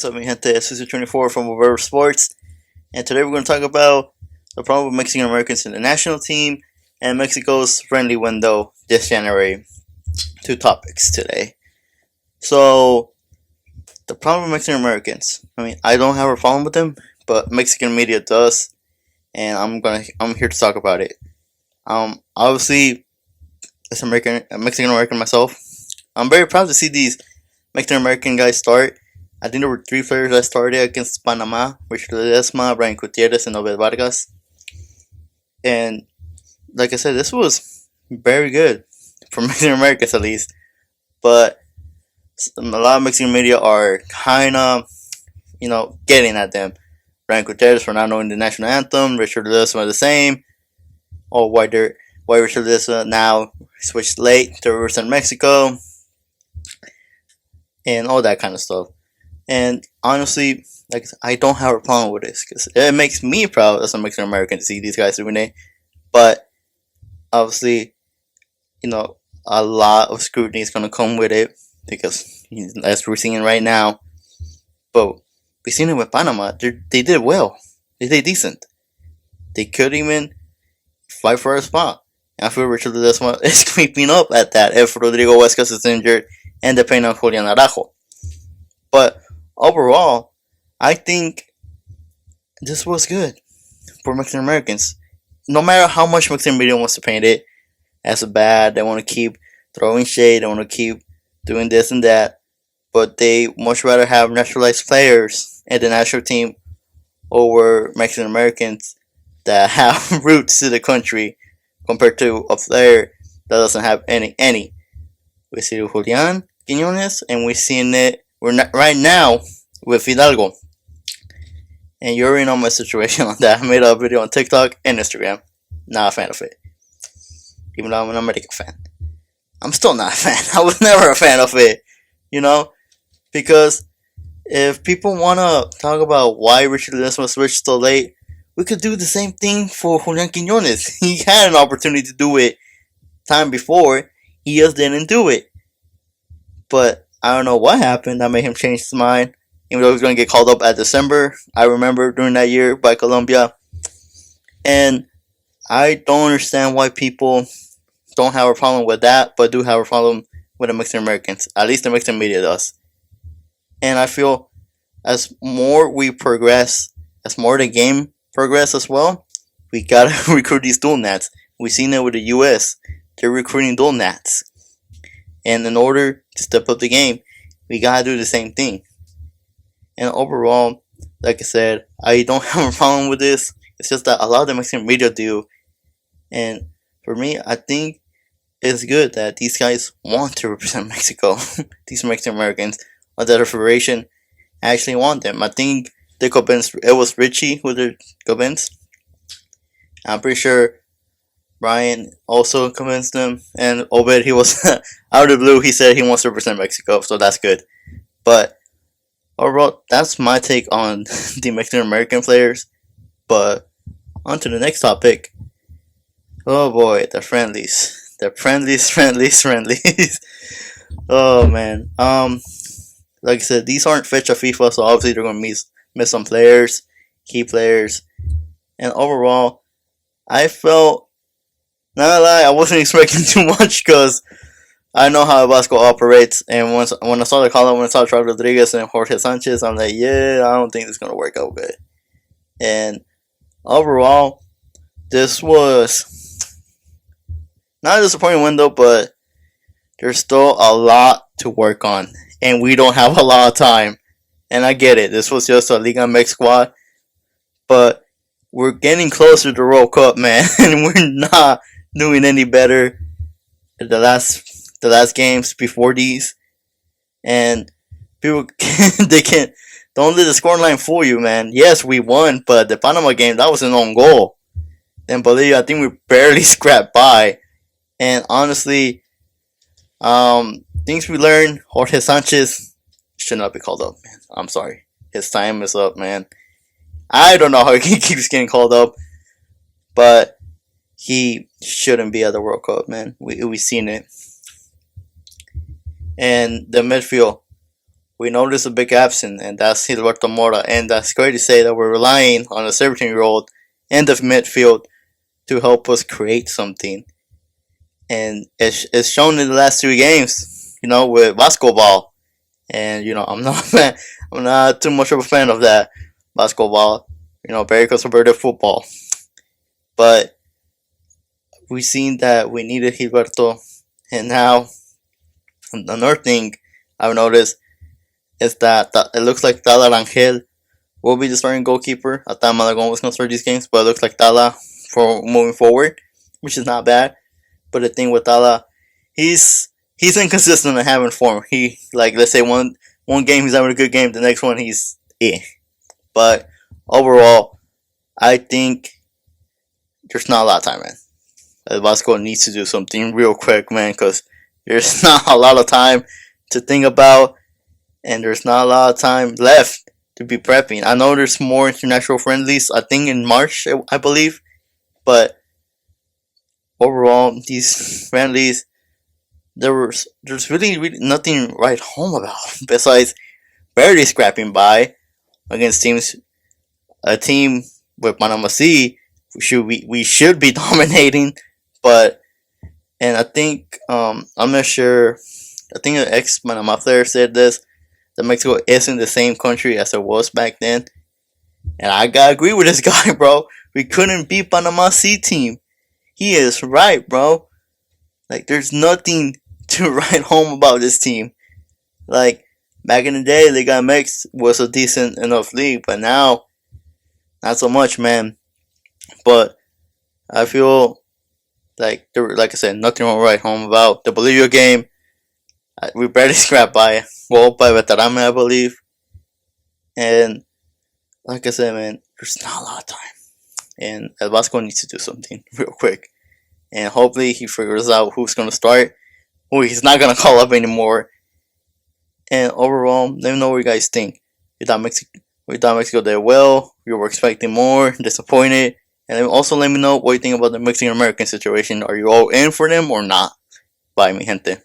What's up, mi gente? This is 24 from Over Sports, and today we're going to talk about the problem with Mexican Americans in the national team and Mexico's friendly window this January. Two topics today. So, the problem with Mexican Americans. I don't have a problem with them, but Mexican media does, and I'm here to talk about it. Obviously, as a Mexican American myself, I'm very proud to see these Mexican American guys start. I think there were three players that started against Panama: Richard Ledesma, Brian Gutierrez, and Obed Vargas. And like I said, this was very good for Mexican Americans at least. But a lot of Mexican media are kind of, getting at them. Brian Gutierrez for not knowing the national anthem. Richard Ledesma the same. Or why Richard Ledesma now switched late to represent Mexico. And all that kind of stuff. And honestly, I don't have a problem with this because it makes me proud as a Mexican American to see these guys doing it. But obviously, a lot of scrutiny is going to come with it because as we're seeing right now. But we've seen it with Panama. They did well. They did decent. They could even fight for a spot. I feel Richard Ledesma is creeping up at that if Rodrigo Huescas is injured and depending on Julian Araujo. But overall, I think this was good for Mexican Americans. No matter how much Mexican media wants to paint it as bad, they want to keep throwing shade, they want to keep doing this and that, but they much rather have naturalized players in the national team over Mexican Americans that have roots to the country compared to a player that doesn't have any. We see Julian Quiñones, and we're seeing it right now with Hidalgo. And you already know my situation on that. I made a video on TikTok and Instagram. Not a fan of it. Even though I'm an American fan. I'm still not a fan. I was never a fan of it. Because if people want to talk about why Richard Ledesma switched so late, we could do the same thing for Julian Quiñones. He had an opportunity to do it time before. He just didn't do it. But I don't know what happened that made him change his mind. Even though he was going to get called up at December. I remember during that year by Colombia. And I don't understand why people don't have a problem with that, but do have a problem with the Mexican Americans. At least the Mexican media does. And I feel as more we progress, as more the game progresses as well, we gotta recruit these dual nats. We've seen it with the US. They're recruiting dual nats. And in order to step up the game, we gotta do the same thing. And overall, like I said, I don't have a problem with this. It's just that a lot of the Mexican media do. And for me, I think it's good that these guys want to represent Mexico. These Mexican Americans, or that the federation actually want them. I think they convinced, it was Richie who they convinced. I'm pretty sure Brian also convinced them. And Obed, he was out of the blue, he said he wants to represent Mexico, so that's good. But overall, that's my take on the Mexican American players. But on to the next topic. Oh boy, the friendlies. The friendlies. Oh man. Like I said, these aren't fit to FIFA, so obviously they're gonna miss some players, key players. And overall, I felt, not gonna lie, I wasn't expecting too much because I know how Vasco operates, and when I saw the call up, when I saw Charles Rodriguez and Jorge Sanchez, I'm like, yeah, I don't think this is gonna work out good. And overall, this was not a disappointing window, but there's still a lot to work on, and we don't have a lot of time. And I get it, this was just a Liga MX squad, but we're getting closer to the World Cup, man, and we're not doing any better the last games before these. And people don't let the scoreline fool you, man. Yes, we won, but the Panama game, that was an own goal. And Bolivia, I think we barely scrapped by. And honestly, things we learned, Jorge Sanchez should not be called up, man. I'm sorry. His time is up, man. I don't know how he keeps getting called up, but he shouldn't be at the World Cup, man. We've seen it. And the midfield, we noticed a big absence, and that's Gilberto Mora. And that's great to say that we're relying on a 17-year-old in the midfield to help us create something. And it's shown in the last 2 games, with basketball. And I'm not too much of a fan of that basketball. Very conservative football. But we seen that we needed Gilberto, and now another thing I've noticed is that it looks like Tala Rangel will be the starting goalkeeper. I thought Malagon was going to start these games, but it looks like Tala for moving forward, which is not bad. But the thing with Tala, he's inconsistent in having form. He, like, let's say one game he's having a good game, the next one he's But overall, I think there's not a lot of time, man. Vasco needs to do something real quick, man, because there's not a lot of time to think about, and there's not a lot of time left to be prepping. I know there's more international friendlies, I think in March, I believe, but overall, these friendlies, there's really nothing to write home about besides barely scrapping by against a team with Panama City. We should be dominating, and I think I'm not sure. I think an ex Panama player said this, that Mexico isn't the same country as it was back then, and I gotta agree with this guy, bro. We couldn't beat Panama City team. He is right, bro. Like, there's nothing to write home about this team. Like, back in the day, Liga MX was a decent enough league, but now, not so much, man. But I feel like I said, nothing to write home about. The Bolivia game, we barely scrapped by Veterame, I believe. And like I said, man, there's not a lot of time. And El Vasco needs to do something real quick. And hopefully he figures out who's going to start, who he's not going to call up anymore. And overall, let me know what you guys think. We thought Mexico did well. We were expecting more. Disappointed. And also let me know what you think about the Mexican American situation. Are you all in for them or not? Bye, mi gente.